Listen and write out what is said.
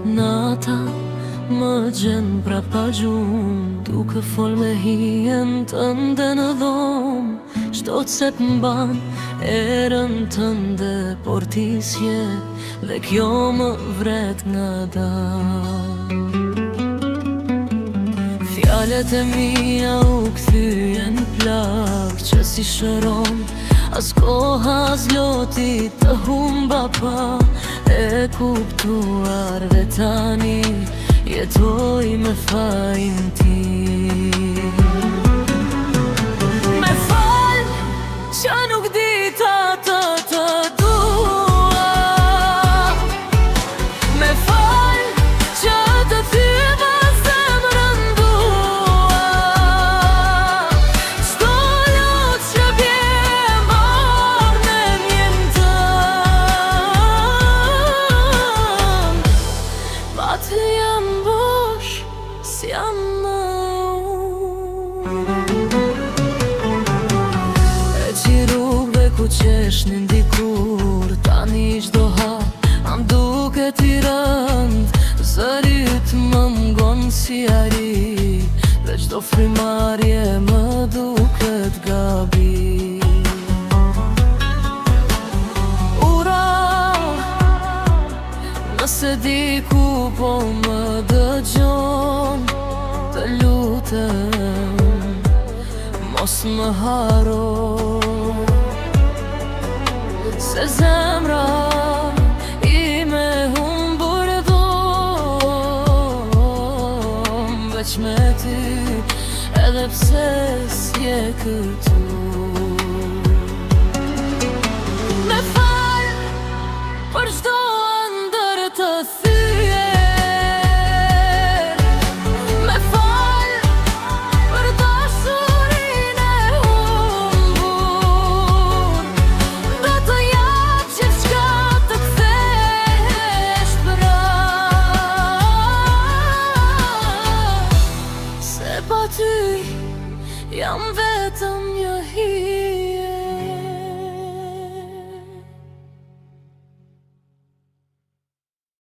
Nata më gjen prapa gjumë, duke fol me hijen tënde në dhomë. Shtot se t'mban erën tënde, por ti s'je, dhe kjo më vret nga dal. Fjallet e mia u kthyen plak, që si shëron as koha zloti të humba pa e kuptuar, dhe tani jetoj me fajin tim. Me fal që nuk di ta të dua, me fal që të thyva zemrën dua. Çdo lot që bje marr me mjen tëm, pa ty jam bosh, s'jam më ku qeshnin dikur, tani çdo hap am duke t'i rënd. Zërit më mgon si ari, dhe çdo frimarje më duket gabi. Ura, nëse di ku po më dëgjon, të lutem mos më haro, se zemra ime humbur dhom, veç me ty, edhe pse s'je këtu. Me fal për çdo ëndër të thyer, me fal për dashurinë e humbur, do të jap gjithçka të kthesh prap, se pa ty jam vetëm